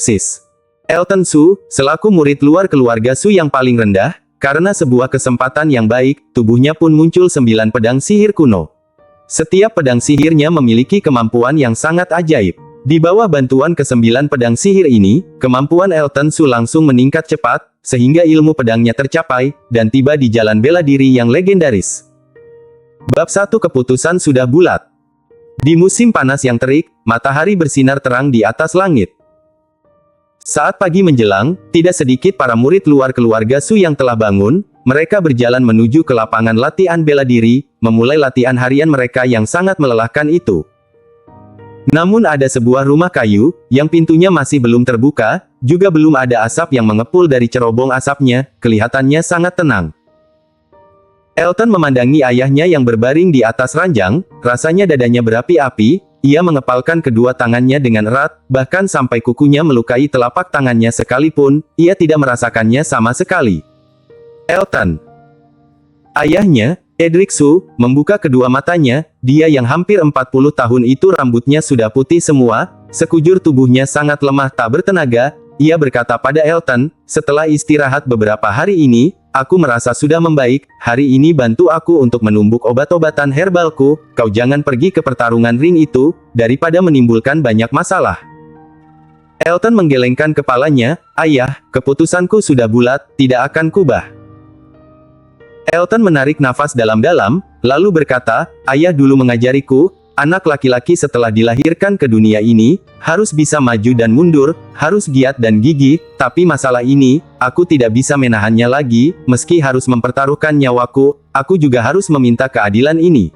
Sis. Elton Su, selaku murid luar keluarga Su yang paling rendah, karena sebuah kesempatan yang baik, tubuhnya pun muncul 9 pedang sihir kuno. Setiap pedang sihirnya memiliki kemampuan yang sangat ajaib. Di bawah bantuan ke-9 pedang sihir ini, kemampuan Elton Su langsung meningkat cepat, sehingga ilmu pedangnya tercapai, dan tiba di jalan bela diri yang legendaris. Bab 1 keputusan sudah bulat. Di musim panas yang terik, matahari bersinar terang di atas langit. Saat pagi menjelang, tidak sedikit para murid luar keluarga Su yang telah bangun, mereka berjalan menuju ke lapangan latihan bela diri, memulai latihan harian mereka yang sangat melelahkan itu. Namun ada sebuah rumah kayu, yang pintunya masih belum terbuka, juga belum ada asap yang mengepul dari cerobong asapnya, kelihatannya sangat tenang. Elton memandangi ayahnya yang berbaring di atas ranjang, rasanya dadanya berapi-api, ia mengepalkan kedua tangannya dengan erat, bahkan sampai kukunya melukai telapak tangannya sekalipun, ia tidak merasakannya sama sekali. Elton. Ayahnya, Edric Su, membuka kedua matanya, dia yang hampir 40 tahun itu rambutnya sudah putih semua, sekujur tubuhnya sangat lemah tak bertenaga, ia berkata pada Elton, setelah istirahat beberapa hari ini, aku merasa sudah membaik, hari ini bantu aku untuk menumbuk obat-obatan herbalku, kau jangan pergi ke pertarungan ring itu, daripada menimbulkan banyak masalah. Elton menggelengkan kepalanya, ayah, keputusanku sudah bulat, tidak akan kubah. Elton menarik nafas dalam-dalam, lalu berkata, ayah dulu mengajariku, anak laki-laki setelah dilahirkan ke dunia ini, harus bisa maju dan mundur, harus giat dan gigih, tapi masalah ini, aku tidak bisa menahannya lagi, meski harus mempertaruhkan nyawaku, aku juga harus meminta keadilan ini.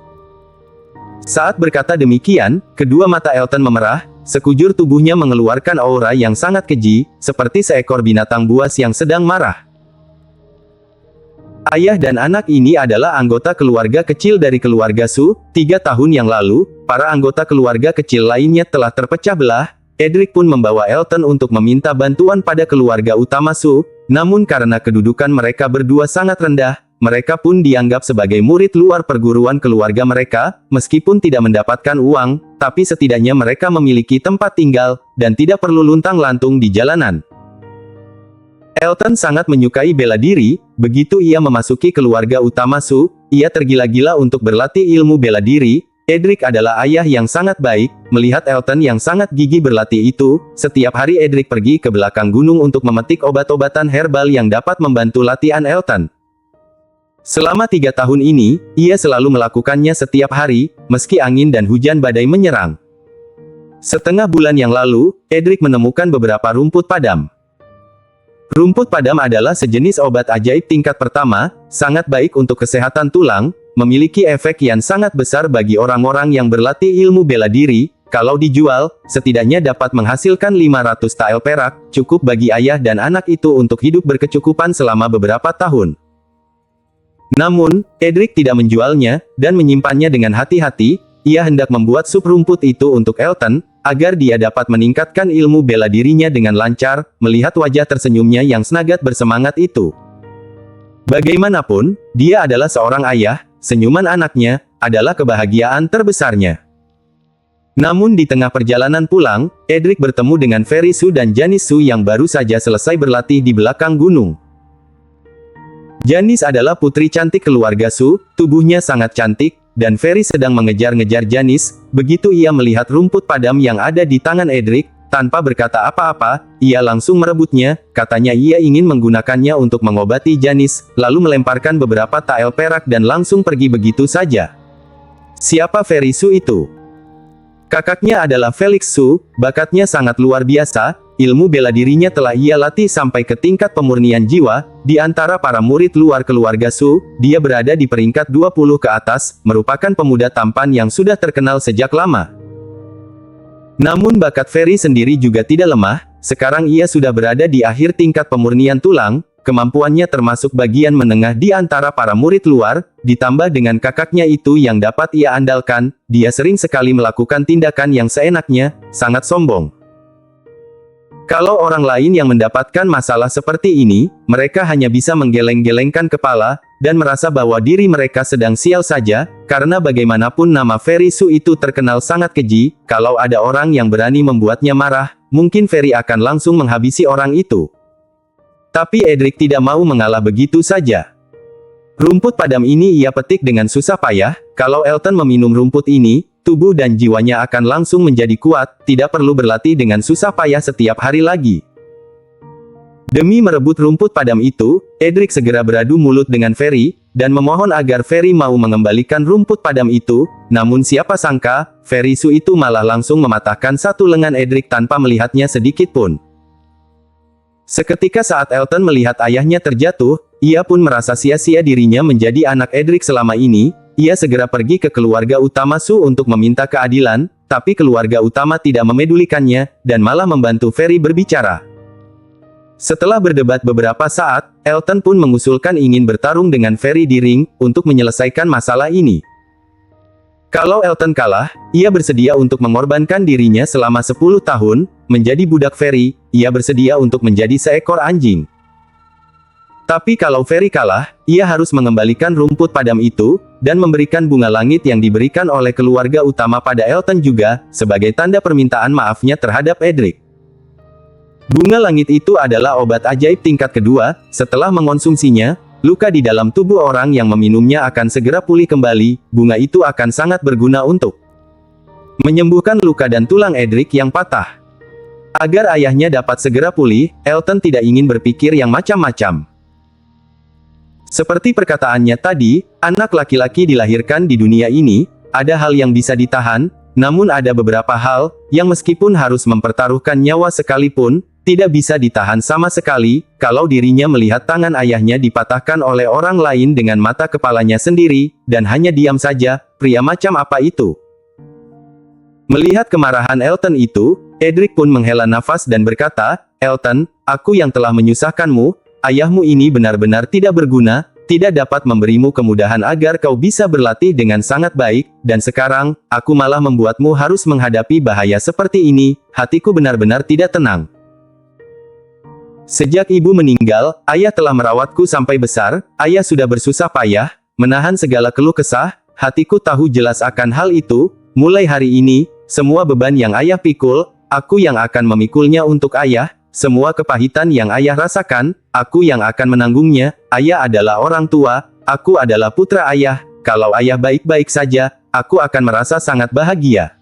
Saat berkata demikian, kedua mata Elton memerah, sekujur tubuhnya mengeluarkan aura yang sangat keji, seperti seekor binatang buas yang sedang marah. Ayah dan anak ini adalah anggota keluarga kecil dari keluarga Su. 3 tahun yang lalu, para anggota keluarga kecil lainnya telah terpecah belah. Edric pun membawa Elton untuk meminta bantuan pada keluarga utama Su, namun karena kedudukan mereka berdua sangat rendah, mereka pun dianggap sebagai murid luar perguruan keluarga mereka, meskipun tidak mendapatkan uang, tapi setidaknya mereka memiliki tempat tinggal, dan tidak perlu luntang-lantung di jalanan. Elton sangat menyukai bela diri, begitu ia memasuki keluarga utama Su, ia tergila-gila untuk berlatih ilmu bela diri. Edric adalah ayah yang sangat baik, melihat Elton yang sangat gigih berlatih itu, setiap hari Edric pergi ke belakang gunung untuk memetik obat-obatan herbal yang dapat membantu latihan Elton. Selama 3 tahun ini, ia selalu melakukannya setiap hari, meski angin dan hujan badai menyerang. Setengah bulan yang lalu, Edric menemukan beberapa rumput padam. Rumput padam adalah sejenis obat ajaib tingkat pertama, sangat baik untuk kesehatan tulang, memiliki efek yang sangat besar bagi orang-orang yang berlatih ilmu bela diri, kalau dijual, setidaknya dapat menghasilkan 500 tael perak, cukup bagi ayah dan anak itu untuk hidup berkecukupan selama beberapa tahun. Namun, Edric tidak menjualnya, dan menyimpannya dengan hati-hati, ia hendak membuat sup rumput itu untuk Elton, agar dia dapat meningkatkan ilmu bela dirinya dengan lancar, melihat wajah tersenyumnya yang sangat bersemangat itu. Bagaimanapun, dia adalah seorang ayah, senyuman anaknya, adalah kebahagiaan terbesarnya. Namun di tengah perjalanan pulang, Edric bertemu dengan Fairy Su dan Janice Su yang baru saja selesai berlatih di belakang gunung. Janice adalah putri cantik keluarga Su, tubuhnya sangat cantik, dan Fairy sedang mengejar-ngejar Janice. Begitu ia melihat rumput padam yang ada di tangan Edric, tanpa berkata apa-apa, ia langsung merebutnya, katanya ia ingin menggunakannya untuk mengobati Janice, lalu melemparkan beberapa tael perak dan langsung pergi begitu saja. Siapa Fairy Su itu? Kakaknya adalah Felix Su, bakatnya sangat luar biasa, ilmu bela dirinya telah ia latih sampai ke tingkat pemurnian jiwa. Di antara para murid luar keluarga Su, dia berada di peringkat 20 ke atas, merupakan pemuda tampan yang sudah terkenal sejak lama. Namun bakat Fairy sendiri juga tidak lemah, sekarang ia sudah berada di akhir tingkat pemurnian tulang, kemampuannya termasuk bagian menengah di antara para murid luar, ditambah dengan kakaknya itu yang dapat ia andalkan, dia sering sekali melakukan tindakan yang seenaknya, sangat sombong. Kalau orang lain yang mendapatkan masalah seperti ini, mereka hanya bisa menggeleng-gelengkan kepala, dan merasa bahwa diri mereka sedang sial saja, karena bagaimanapun nama Fairy Su itu terkenal sangat keji, kalau ada orang yang berani membuatnya marah, mungkin Ferry akan langsung menghabisi orang itu. Tapi Edric tidak mau mengalah begitu saja. Rumput padam ini ia petik dengan susah payah. Kalau Elton meminum rumput ini, tubuh dan jiwanya akan langsung menjadi kuat, tidak perlu berlatih dengan susah payah setiap hari lagi. Demi merebut rumput padam itu, Edric segera beradu mulut dengan Ferry, dan memohon agar Ferry mau mengembalikan rumput padam itu, namun siapa sangka, Ferry Su itu malah langsung mematahkan satu lengan Edric tanpa melihatnya sedikit pun. Seketika saat Elton melihat ayahnya terjatuh, ia pun merasa sia-sia dirinya menjadi anak Edric selama ini. Ia segera pergi ke keluarga utama Su untuk meminta keadilan, tapi keluarga utama tidak memedulikannya, dan malah membantu Ferry berbicara. Setelah berdebat beberapa saat, Elton pun mengusulkan ingin bertarung dengan Ferry di ring, untuk menyelesaikan masalah ini. Kalau Elton kalah, ia bersedia untuk mengorbankan dirinya selama 10 tahun, menjadi budak Ferry, ia bersedia untuk menjadi seekor anjing. Tapi kalau Ferry kalah, ia harus mengembalikan rumput padam itu, dan memberikan bunga langit yang diberikan oleh keluarga utama pada Elton juga, sebagai tanda permintaan maafnya terhadap Edric. Bunga langit itu adalah obat ajaib tingkat kedua. Setelah mengonsumsinya, luka di dalam tubuh orang yang meminumnya akan segera pulih kembali. Bunga itu akan sangat berguna untuk menyembuhkan luka dan tulang Edric yang patah. Agar ayahnya dapat segera pulih, Elton tidak ingin berpikir yang macam-macam. Seperti perkataannya tadi, anak laki-laki dilahirkan di dunia ini, ada hal yang bisa ditahan, namun ada beberapa hal yang meskipun harus mempertaruhkan nyawa sekalipun, tidak bisa ditahan sama sekali. Kalau dirinya melihat tangan ayahnya dipatahkan oleh orang lain dengan mata kepalanya sendiri, dan hanya diam saja, pria macam apa itu? Melihat kemarahan Elton itu, Edric pun menghela nafas dan berkata, "Elton, aku yang telah menyusahkanmu, ayahmu ini benar-benar tidak berguna, tidak dapat memberimu kemudahan agar kau bisa berlatih dengan sangat baik, dan sekarang, aku malah membuatmu harus menghadapi bahaya seperti ini." Hatiku benar-benar tidak tenang. Sejak ibu meninggal, ayah telah merawatku sampai besar, ayah sudah bersusah payah, menahan segala keluh kesah, hatiku tahu jelas akan hal itu. Mulai hari ini, semua beban yang ayah pikul, aku yang akan memikulnya untuk ayah. Semua kepahitan yang ayah rasakan, aku yang akan menanggungnya. Ayah adalah orang tua, aku adalah putra ayah. Kalau ayah baik-baik saja, aku akan merasa sangat bahagia.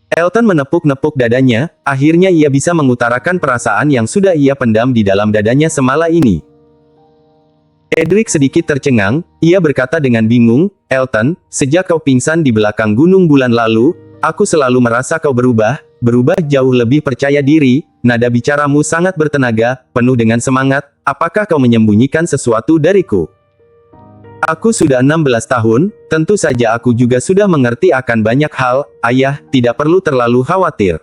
Elton menepuk-nepuk dadanya, akhirnya ia bisa mengutarakan perasaan yang sudah ia pendam di dalam dadanya semala ini. Edric sedikit tercengang, ia berkata dengan bingung, "Elton, sejak kau pingsan di belakang gunung bulan lalu, aku selalu merasa kau berubah jauh lebih percaya diri, nada bicaramu sangat bertenaga, penuh dengan semangat, apakah kau menyembunyikan sesuatu dariku?" "Aku sudah 16 tahun, tentu saja aku juga sudah mengerti akan banyak hal, ayah, tidak perlu terlalu khawatir,"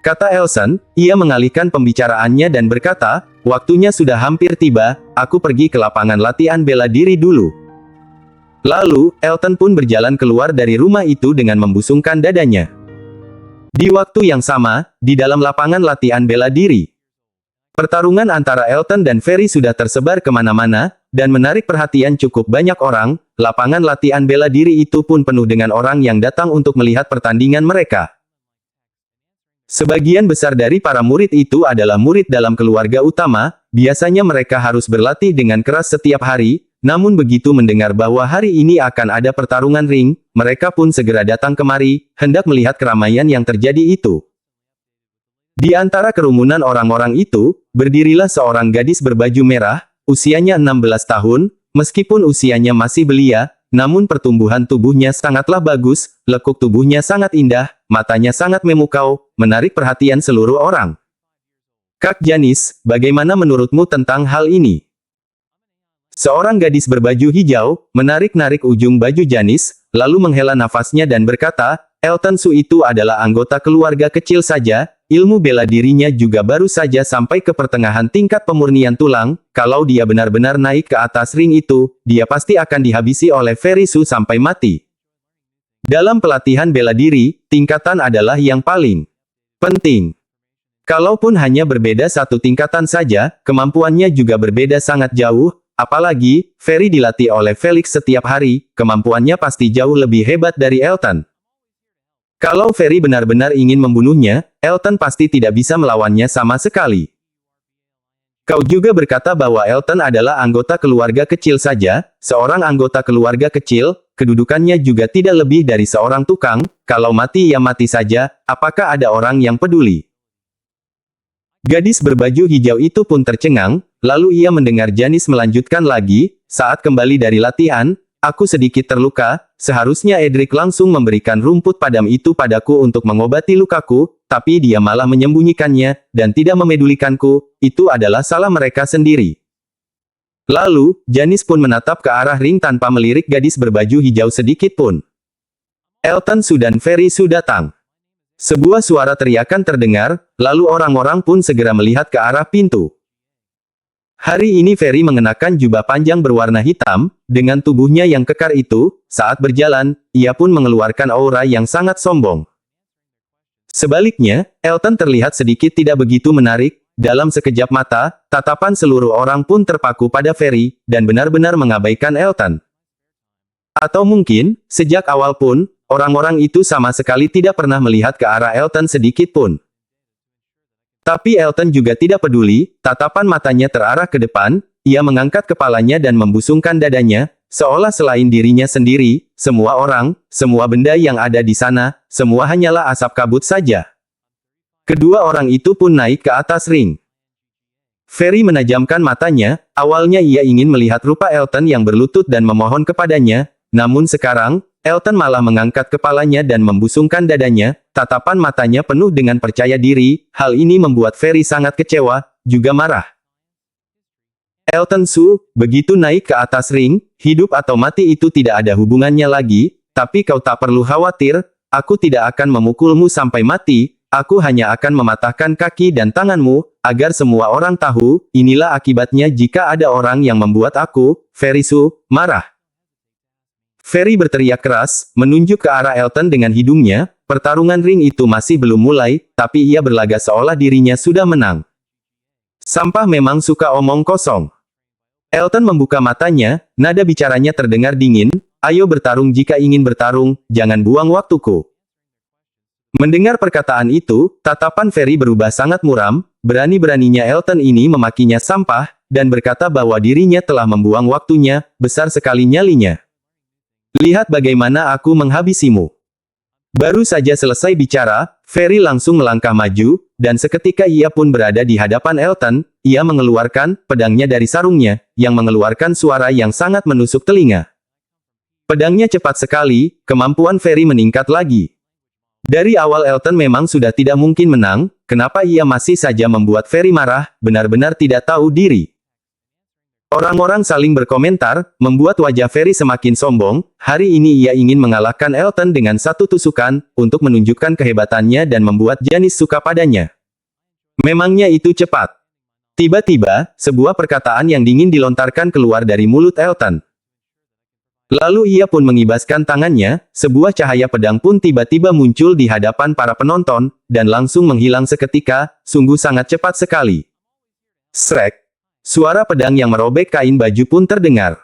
kata Elton. Ia mengalihkan pembicaraannya dan berkata, "Waktunya sudah hampir tiba, aku pergi ke lapangan latihan bela diri dulu." Lalu, Elton pun berjalan keluar dari rumah itu dengan membusungkan dadanya. Di waktu yang sama, di dalam lapangan latihan bela diri, pertarungan antara Elton dan Ferry sudah tersebar kemana-mana, dan menarik perhatian cukup banyak orang. Lapangan latihan bela diri itu pun penuh dengan orang yang datang untuk melihat pertandingan mereka. Sebagian besar dari para murid itu adalah murid dalam keluarga utama, biasanya mereka harus berlatih dengan keras setiap hari, namun begitu mendengar bahwa hari ini akan ada pertarungan ring, mereka pun segera datang kemari, hendak melihat keramaian yang terjadi itu. Di antara kerumunan orang-orang itu, berdirilah seorang gadis berbaju merah, usianya 16 tahun, meskipun usianya masih belia, namun pertumbuhan tubuhnya sangatlah bagus, lekuk tubuhnya sangat indah, matanya sangat memukau, menarik perhatian seluruh orang. "Kak Janice, bagaimana menurutmu tentang hal ini?" Seorang gadis berbaju hijau, menarik-narik ujung baju Janice, lalu menghela nafasnya dan berkata, "Elton Su itu adalah anggota keluarga kecil saja, ilmu bela dirinya juga baru saja sampai ke pertengahan tingkat pemurnian tulang, kalau dia benar-benar naik ke atas ring itu, dia pasti akan dihabisi oleh Ferry Su sampai mati." Dalam pelatihan bela diri, tingkatan adalah yang paling penting. Kalaupun hanya berbeda satu tingkatan saja, kemampuannya juga berbeda sangat jauh. Apalagi, Ferry dilatih oleh Felix setiap hari, kemampuannya pasti jauh lebih hebat dari Elton. Kalau Ferry benar-benar ingin membunuhnya, Elton pasti tidak bisa melawannya sama sekali. Kau juga berkata bahwa Elton adalah anggota keluarga kecil saja, seorang anggota keluarga kecil, kedudukannya juga tidak lebih dari seorang tukang, kalau mati ya mati saja, apakah ada orang yang peduli? Gadis berbaju hijau itu pun tercengang, lalu ia mendengar Janice melanjutkan lagi, saat kembali dari latihan, aku sedikit terluka, seharusnya Edric langsung memberikan rumput padam itu padaku untuk mengobati lukaku, tapi dia malah menyembunyikannya, dan tidak memedulikanku, itu adalah salah mereka sendiri. Lalu, Janice pun menatap ke arah ring tanpa melirik gadis berbaju hijau sedikit pun. Elton Su dan Ferry Su datang. Sebuah suara teriakan terdengar, lalu orang-orang pun segera melihat ke arah pintu. Hari ini Ferry mengenakan jubah panjang berwarna hitam, dengan tubuhnya yang kekar itu, saat berjalan, ia pun mengeluarkan aura yang sangat sombong. Sebaliknya, Elton terlihat sedikit tidak begitu menarik, dalam sekejap mata, tatapan seluruh orang pun terpaku pada Ferry, dan benar-benar mengabaikan Elton. Atau mungkin, sejak awal pun, orang-orang itu sama sekali tidak pernah melihat ke arah Elton sedikit pun. Tapi Elton juga tidak peduli, tatapan matanya terarah ke depan, ia mengangkat kepalanya dan membusungkan dadanya, seolah selain dirinya sendiri, semua orang, semua benda yang ada di sana, semua hanyalah asap kabut saja. Kedua orang itu pun naik ke atas ring. Ferry menajamkan matanya, awalnya ia ingin melihat rupa Elton yang berlutut dan memohon kepadanya, namun sekarang, Elton malah mengangkat kepalanya dan membusungkan dadanya, tatapan matanya penuh dengan percaya diri, hal ini membuat Ferry sangat kecewa, juga marah. Elton Su, begitu naik ke atas ring, hidup atau mati itu tidak ada hubungannya lagi, tapi kau tak perlu khawatir, aku tidak akan memukulmu sampai mati, aku hanya akan mematahkan kaki dan tanganmu, agar semua orang tahu, inilah akibatnya jika ada orang yang membuat aku, Ferry Su, marah. Ferry berteriak keras, menunjuk ke arah Elton dengan hidungnya, pertarungan ring itu masih belum mulai, tapi ia berlagak seolah dirinya sudah menang. Sampah memang suka omong kosong. Elton membuka matanya, nada bicaranya terdengar dingin, ayo bertarung jika ingin bertarung, jangan buang waktuku. Mendengar perkataan itu, tatapan Ferry berubah sangat muram, berani-beraninya Elton ini memakinya sampah, dan berkata bahwa dirinya telah membuang waktunya, besar sekali nyalinya. Lihat bagaimana aku menghabisimu. Baru saja selesai bicara, Ferry langsung melangkah maju, dan seketika ia pun berada di hadapan Elton, ia mengeluarkan pedangnya dari sarungnya, yang mengeluarkan suara yang sangat menusuk telinga. Pedangnya cepat sekali, kemampuan Ferry meningkat lagi. Dari awal Elton memang sudah tidak mungkin menang, kenapa ia masih saja membuat Ferry marah, benar-benar tidak tahu diri. Orang-orang saling berkomentar, membuat wajah Ferry semakin sombong, hari ini ia ingin mengalahkan Elton dengan satu tusukan, untuk menunjukkan kehebatannya dan membuat Janice suka padanya. Memangnya itu cepat. Tiba-tiba, sebuah perkataan yang dingin dilontarkan keluar dari mulut Elton. Lalu ia pun mengibaskan tangannya, sebuah cahaya pedang pun tiba-tiba muncul di hadapan para penonton, dan langsung menghilang seketika, sungguh sangat cepat sekali. Srek! Suara pedang yang merobek kain baju pun terdengar.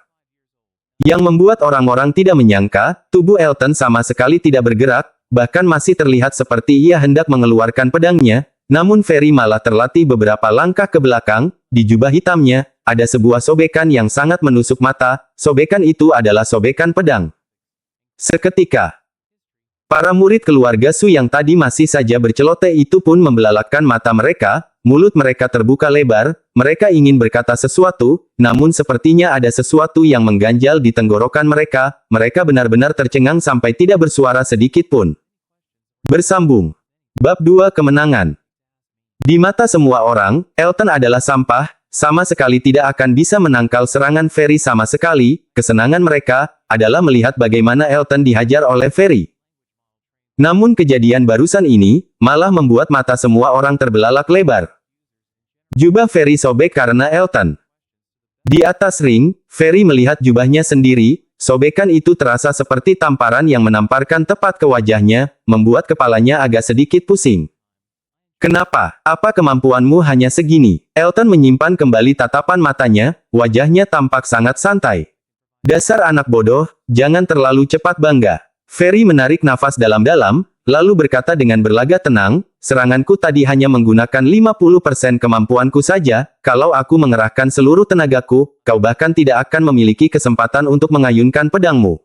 Yang membuat orang-orang tidak menyangka, tubuh Elton sama sekali tidak bergerak, bahkan masih terlihat seperti ia hendak mengeluarkan pedangnya, namun Ferry malah terlatih beberapa langkah ke belakang, di jubah hitamnya, ada sebuah sobekan yang sangat menusuk mata, sobekan itu adalah sobekan pedang. Seketika, para murid keluarga Su yang tadi masih saja berceloteh itu pun membelalakkan mata mereka, mulut mereka terbuka lebar, mereka ingin berkata sesuatu, namun sepertinya ada sesuatu yang mengganjal di tenggorokan mereka, mereka benar-benar tercengang sampai tidak bersuara sedikit pun. Bersambung. Bab 2 Kemenangan. Di mata semua orang, Elton adalah sampah, sama sekali tidak akan bisa menangkal serangan Ferry sama sekali, kesenangan mereka, adalah melihat bagaimana Elton dihajar oleh Ferry. Namun kejadian barusan ini, malah membuat mata semua orang terbelalak lebar. Jubah Ferry sobek karena Elton. Di atas ring, Ferry melihat jubahnya sendiri, sobekan itu terasa seperti tamparan yang menamparkan tepat ke wajahnya, membuat kepalanya agak sedikit pusing. Kenapa? Apa kemampuanmu hanya segini? Elton menyimpan kembali tatapan matanya, wajahnya tampak sangat santai. Dasar anak bodoh, jangan terlalu cepat bangga. Ferry menarik nafas dalam-dalam, lalu berkata dengan berlagak tenang, seranganku tadi hanya menggunakan 50% kemampuanku saja, kalau aku mengerahkan seluruh tenagaku, kau bahkan tidak akan memiliki kesempatan untuk mengayunkan pedangmu.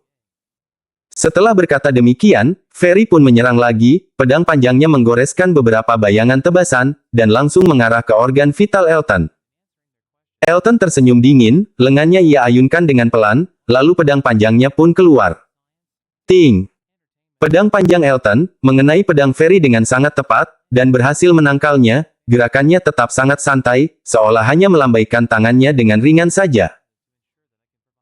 Setelah berkata demikian, Fairy pun menyerang lagi, pedang panjangnya menggoreskan beberapa bayangan tebasan, dan langsung mengarah ke organ vital Elton. Elton tersenyum dingin, lengannya ia ayunkan dengan pelan, lalu pedang panjangnya pun keluar. Ting! Pedang panjang Elton mengenai pedang Fairy dengan sangat tepat, dan berhasil menangkalnya. Gerakannya tetap sangat santai, seolah hanya melambaikan tangannya dengan ringan saja.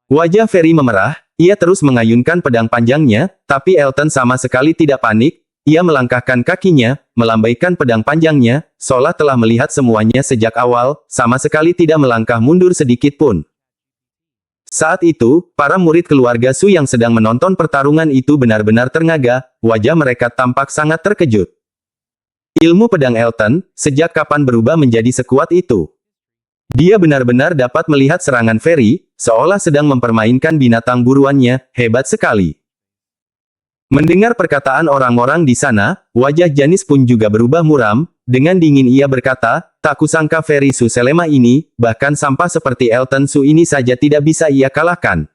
Wajah Fairy memerah, ia terus mengayunkan pedang panjangnya, tapi Elton sama sekali tidak panik. Ia melangkahkan kakinya, melambaikan pedang panjangnya, seolah telah melihat semuanya sejak awal, sama sekali tidak melangkah mundur sedikit pun. Saat itu, para murid keluarga Su yang sedang menonton pertarungan itu benar-benar terngagah, wajah mereka tampak sangat terkejut. Ilmu pedang Elton, sejak kapan berubah menjadi sekuat itu? Dia benar-benar dapat melihat serangan Fairy, seolah sedang mempermainkan binatang buruannya, hebat sekali. Mendengar perkataan orang-orang di sana, wajah Janis pun juga berubah muram, dengan dingin ia berkata, tak kusangka Fairy Su selemah ini, bahkan sampah seperti Elton Su ini saja tidak bisa ia kalahkan.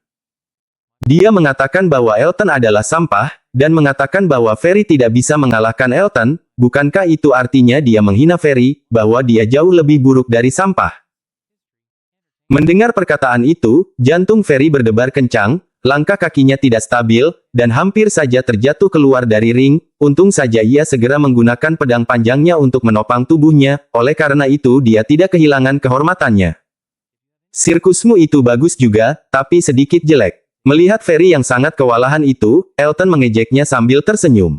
Dia mengatakan bahwa Elton adalah sampah, dan mengatakan bahwa Fairy tidak bisa mengalahkan Elton, bukankah itu artinya dia menghina Fairy, bahwa dia jauh lebih buruk dari sampah? Mendengar perkataan itu, jantung Fairy berdebar kencang, langkah kakinya tidak stabil, dan hampir saja terjatuh keluar dari ring. Untung saja ia segera menggunakan pedang panjangnya untuk menopang tubuhnya, oleh karena itu dia tidak kehilangan kehormatannya. Sirkusmu itu bagus juga, tapi sedikit jelek. Melihat Fairy yang sangat kewalahan itu, Elton mengejeknya sambil tersenyum.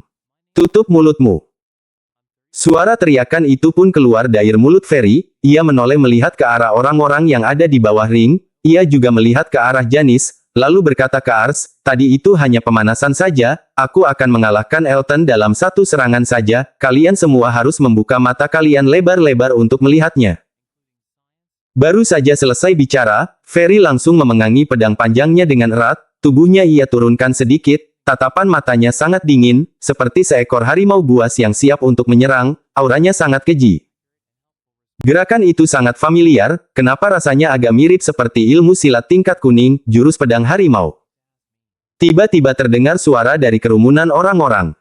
Tutup mulutmu. Suara teriakan itu pun keluar dari mulut Fairy. Ia menoleh melihat ke arah orang-orang yang ada di bawah ring. Ia juga melihat ke arah Janis, lalu berkata ke Ars, tadi itu hanya pemanasan saja, aku akan mengalahkan Elton dalam satu serangan saja, kalian semua harus membuka mata kalian lebar-lebar untuk melihatnya. Baru saja selesai bicara, Fairy langsung memegangi pedang panjangnya dengan erat, tubuhnya ia turunkan sedikit, tatapan matanya sangat dingin, seperti seekor harimau buas yang siap untuk menyerang, auranya sangat keji. Gerakan itu sangat familiar, kenapa rasanya agak mirip seperti ilmu silat tingkat kuning, jurus pedang harimau. Tiba-tiba terdengar suara dari kerumunan orang-orang.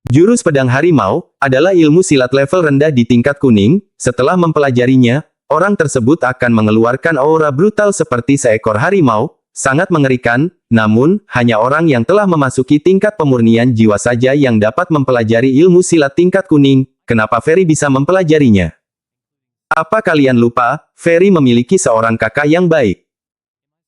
Jurus pedang harimau adalah ilmu silat level rendah di tingkat kuning. Setelah mempelajarinya, orang tersebut akan mengeluarkan aura brutal seperti seekor harimau, sangat mengerikan. Namun, hanya orang yang telah memasuki tingkat pemurnian jiwa saja yang dapat mempelajari ilmu silat tingkat kuning. Kenapa Fairy bisa mempelajarinya? Apa kalian lupa, Fairy memiliki seorang kakak yang baik?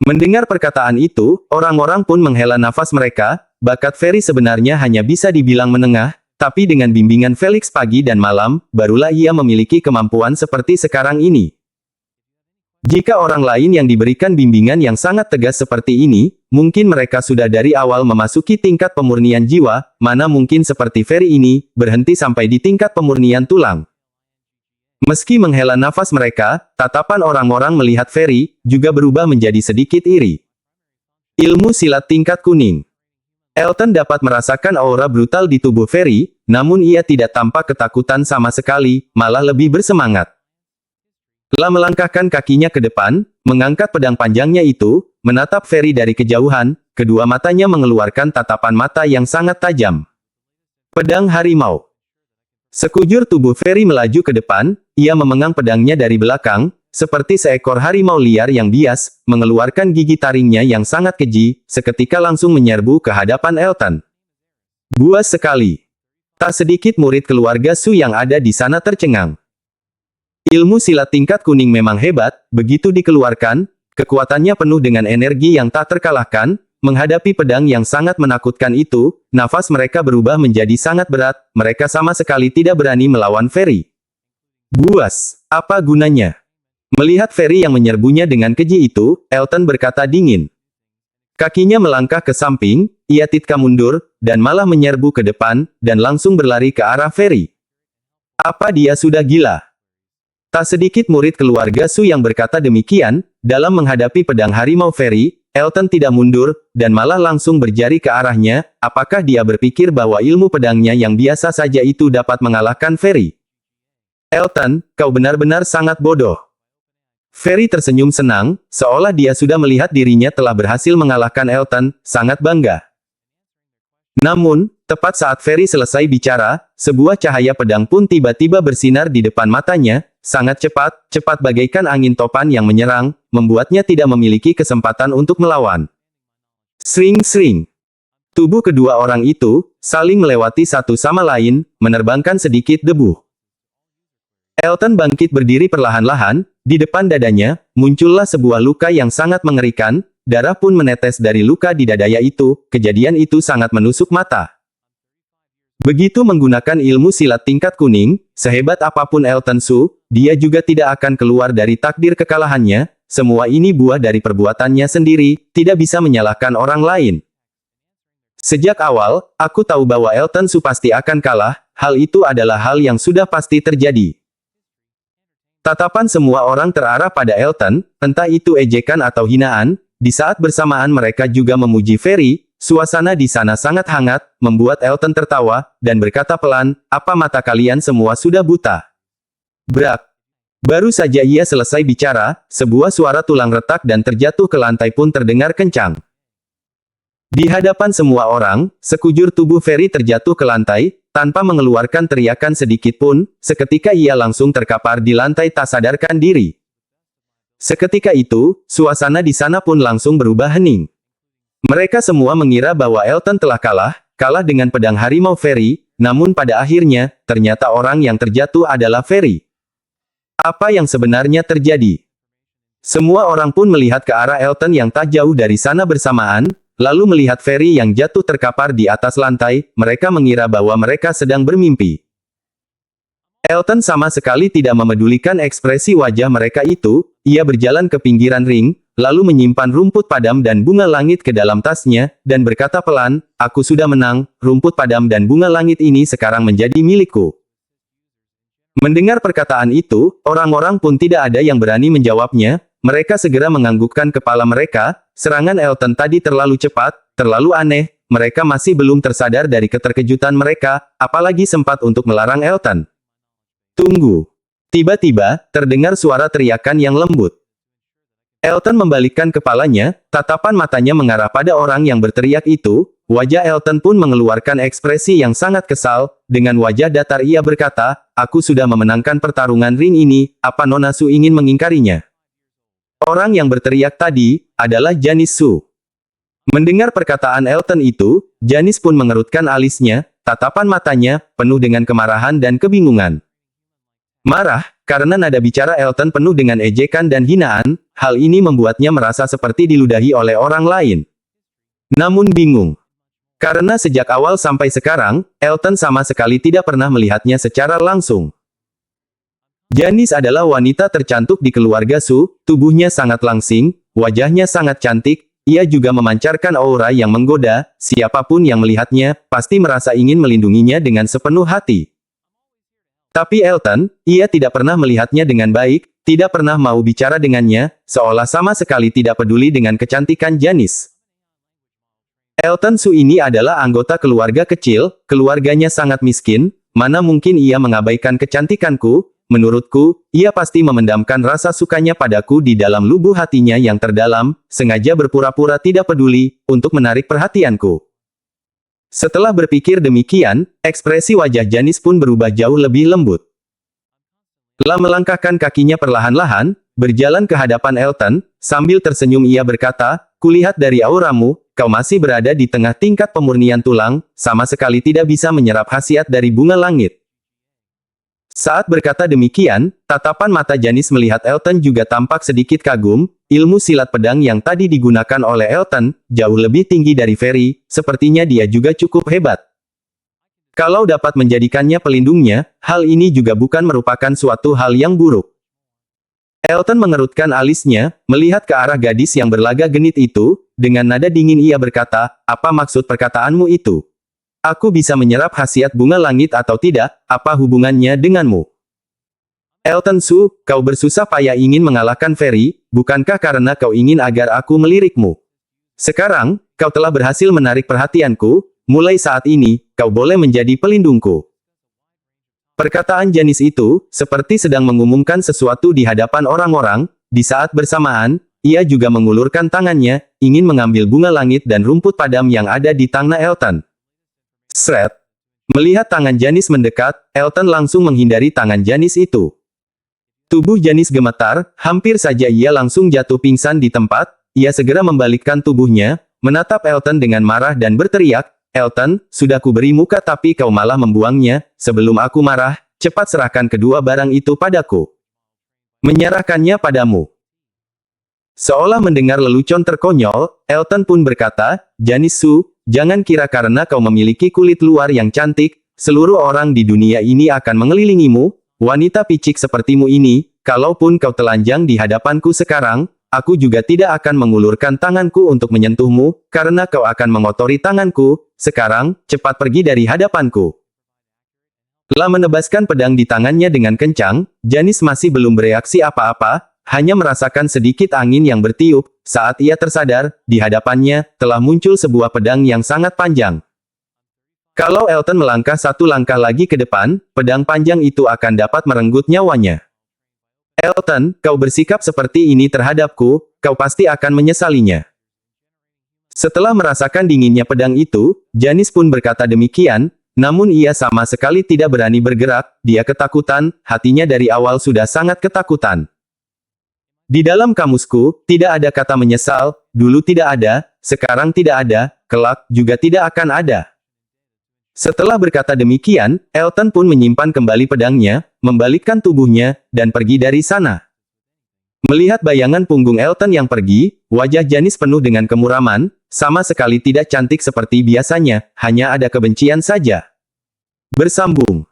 Mendengar perkataan itu, orang-orang pun menghela nafas mereka. Bakat Fairy sebenarnya hanya bisa dibilang menengah, tapi dengan bimbingan Felix pagi dan malam, barulah ia memiliki kemampuan seperti sekarang ini. Jika orang lain yang diberikan bimbingan yang sangat tegas seperti ini, mungkin mereka sudah dari awal memasuki tingkat pemurnian jiwa, mana mungkin seperti Fairy ini, berhenti sampai di tingkat pemurnian tulang. Meski menghela nafas mereka, tatapan orang-orang melihat Fairy, juga berubah menjadi sedikit iri. Ilmu silat tingkat kuning. Elton dapat merasakan aura brutal di tubuh Fairy, namun ia tidak tampak ketakutan sama sekali, malah lebih bersemangat. Telah melangkahkan kakinya ke depan, mengangkat pedang panjangnya itu, menatap Fairy dari kejauhan, kedua matanya mengeluarkan tatapan mata yang sangat tajam. Pedang harimau. Sekujur tubuh Fairy melaju ke depan, ia memegang pedangnya dari belakang, seperti seekor harimau liar yang bias, mengeluarkan gigi taringnya yang sangat keji, seketika langsung menyerbu ke hadapan Elton. Buas sekali. Tak sedikit murid keluarga Su yang ada di sana tercengang. Ilmu silat tingkat kuning memang hebat, begitu dikeluarkan, kekuatannya penuh dengan energi yang tak terkalahkan. Menghadapi pedang yang sangat menakutkan itu, nafas mereka berubah menjadi sangat berat, mereka sama sekali tidak berani melawan Fairy. Buas, apa gunanya? Melihat Fairy yang menyerbunya dengan keji itu, Elton berkata dingin. Kakinya melangkah ke samping, ia titka mundur, dan malah menyerbu ke depan, dan langsung berlari ke arah Fairy. Apa dia sudah gila? Tak sedikit murid keluarga Su yang berkata demikian, dalam menghadapi pedang harimau Fairy, Elton tidak mundur, dan malah langsung berjari ke arahnya. Apakah dia berpikir bahwa ilmu pedangnya yang biasa saja itu dapat mengalahkan Ferry? Elton, kau benar-benar sangat bodoh. Ferry tersenyum senang, seolah dia sudah melihat dirinya telah berhasil mengalahkan Elton, sangat bangga. Namun, tepat saat Ferry selesai bicara, sebuah cahaya pedang pun tiba-tiba bersinar di depan matanya, sangat cepat bagaikan angin topan yang menyerang, membuatnya tidak memiliki kesempatan untuk melawan. Sring-sring. Tubuh kedua orang itu, saling melewati satu sama lain, menerbangkan sedikit debu. Elton bangkit berdiri perlahan-lahan, di depan dadanya, muncullah sebuah luka yang sangat mengerikan, darah pun menetes dari luka di dadanya itu, kejadian itu sangat menusuk mata. Begitu menggunakan ilmu silat tingkat kuning, sehebat apapun Elton Su, dia juga tidak akan keluar dari takdir kekalahannya, semua ini buah dari perbuatannya sendiri, tidak bisa menyalahkan orang lain. Sejak awal, aku tahu bahwa Elton Su pasti akan kalah, hal itu adalah hal yang sudah pasti terjadi. Tatapan semua orang terarah pada Elton, entah itu ejekan atau hinaan, di saat bersamaan mereka juga memuji Ferry. Suasana di sana sangat hangat, membuat Elton tertawa, dan berkata pelan, apa mata kalian semua sudah buta? Brak. Baru saja ia selesai bicara, sebuah suara tulang retak dan terjatuh ke lantai pun terdengar kencang. Di hadapan semua orang, sekujur tubuh Ferry terjatuh ke lantai, tanpa mengeluarkan teriakan sedikit pun, seketika ia langsung terkapar di lantai tak sadarkan diri. Seketika itu, suasana di sana pun langsung berubah hening. Mereka semua mengira bahwa Elton telah kalah dengan pedang harimau Ferry, namun pada akhirnya, ternyata orang yang terjatuh adalah Ferry. Apa yang sebenarnya terjadi? Semua orang pun melihat ke arah Elton yang tak jauh dari sana bersamaan, lalu melihat Ferry yang jatuh terkapar di atas lantai, mereka mengira bahwa mereka sedang bermimpi. Elton sama sekali tidak memedulikan ekspresi wajah mereka itu, ia berjalan ke pinggiran ring, lalu menyimpan rumput padam dan bunga langit ke dalam tasnya, dan berkata pelan, aku sudah menang, rumput padam dan bunga langit ini sekarang menjadi milikku. Mendengar perkataan itu, orang-orang pun tidak ada yang berani menjawabnya, mereka segera menganggukkan kepala mereka, serangan Elton tadi terlalu cepat, terlalu aneh, mereka masih belum tersadar dari keterkejutan mereka, apalagi sempat untuk melarang Elton. Tunggu. Tiba-tiba, terdengar suara teriakan yang lembut. Elton membalikkan kepalanya, tatapan matanya mengarah pada orang yang berteriak itu, wajah Elton pun mengeluarkan ekspresi yang sangat kesal, dengan wajah datar ia berkata, aku sudah memenangkan pertarungan ring ini, apa Nona Su ingin mengingkarinya? Orang yang berteriak tadi, adalah Janice Su. Mendengar perkataan Elton itu, Janice pun mengerutkan alisnya, tatapan matanya, penuh dengan kemarahan dan kebingungan. Marah, karena nada bicara Elton penuh dengan ejekan dan hinaan, hal ini membuatnya merasa seperti diludahi oleh orang lain. Namun bingung. Karena sejak awal sampai sekarang, Elton sama sekali tidak pernah melihatnya secara langsung. Janice adalah wanita tercantik di keluarga Su, tubuhnya sangat langsing, wajahnya sangat cantik, ia juga memancarkan aura yang menggoda, siapapun yang melihatnya, pasti merasa ingin melindunginya dengan sepenuh hati. Tapi Elton, ia tidak pernah melihatnya dengan baik, tidak pernah mau bicara dengannya, seolah sama sekali tidak peduli dengan kecantikan Janice. Elton Su ini adalah anggota keluarga kecil, keluarganya sangat miskin, mana mungkin ia mengabaikan kecantikanku, menurutku, ia pasti memendamkan rasa sukanya padaku di dalam lubuk hatinya yang terdalam, sengaja berpura-pura tidak peduli, untuk menarik perhatianku. Setelah berpikir demikian, ekspresi wajah Janice pun berubah jauh lebih lembut. Setelah melangkahkan kakinya perlahan-lahan, berjalan ke hadapan Elton, sambil tersenyum ia berkata, kulihat dari auramu, kau masih berada di tengah tingkat pemurnian tulang, sama sekali tidak bisa menyerap khasiat dari bunga langit. Saat berkata demikian, tatapan mata Janice melihat Elton juga tampak sedikit kagum, ilmu silat pedang yang tadi digunakan oleh Elton, jauh lebih tinggi dari Ferry, sepertinya dia juga cukup hebat. Kalau dapat menjadikannya pelindungnya, hal ini juga bukan merupakan suatu hal yang buruk. Elton mengerutkan alisnya, melihat ke arah gadis yang berlaga genit itu, dengan nada dingin ia berkata, apa maksud perkataanmu itu? Aku bisa menyerap khasiat bunga langit atau tidak, apa hubungannya denganmu? Elton Su, kau bersusah payah ingin mengalahkan Ferry, bukankah karena kau ingin agar aku melirikmu? Sekarang, kau telah berhasil menarik perhatianku, mulai saat ini, kau boleh menjadi pelindungku. Perkataan Janis itu, seperti sedang mengumumkan sesuatu di hadapan orang-orang. Di saat bersamaan, ia juga mengulurkan tangannya, ingin mengambil bunga langit dan rumput padam yang ada di tangan Elton. Sret. Melihat tangan Janis mendekat, Elton langsung menghindari tangan Janis itu. Tubuh Janis gemetar, hampir saja ia langsung jatuh pingsan di tempat. Ia segera membalikkan tubuhnya, menatap Elton dengan marah dan berteriak, "Elton, sudah kuberi muka tapi kau malah membuangnya. Sebelum aku marah, cepat serahkan kedua barang itu padaku." "Menyerahkannya padamu." Seolah mendengar lelucon terkonyol, Elton pun berkata, "Janis Su, jangan kira karena kau memiliki kulit luar yang cantik, seluruh orang di dunia ini akan mengelilingimu. Wanita picik sepertimu ini, kalaupun kau telanjang di hadapanku sekarang, aku juga tidak akan mengulurkan tanganku untuk menyentuhmu, karena kau akan mengotori tanganku. Sekarang, cepat pergi dari hadapanku." Setelah menebaskan pedang di tangannya dengan kencang, Janis masih belum bereaksi apa-apa, hanya merasakan sedikit angin yang bertiup. Saat ia tersadar, di hadapannya, telah muncul sebuah pedang yang sangat panjang. Kalau Elton melangkah satu langkah lagi ke depan, pedang panjang itu akan dapat merenggut nyawanya. "Elton, kau bersikap seperti ini terhadapku, kau pasti akan menyesalinya." Setelah merasakan dinginnya pedang itu, Janis pun berkata demikian, namun ia sama sekali tidak berani bergerak. Dia ketakutan, hatinya dari awal sudah sangat ketakutan. Di dalam kamusku, tidak ada kata menyesal, dulu tidak ada, sekarang tidak ada, kelak juga tidak akan ada. Setelah berkata demikian, Elton pun menyimpan kembali pedangnya, membalikkan tubuhnya, dan pergi dari sana. Melihat bayangan punggung Elton yang pergi, wajah Janis penuh dengan kemuraman, sama sekali tidak cantik seperti biasanya, hanya ada kebencian saja. Bersambung.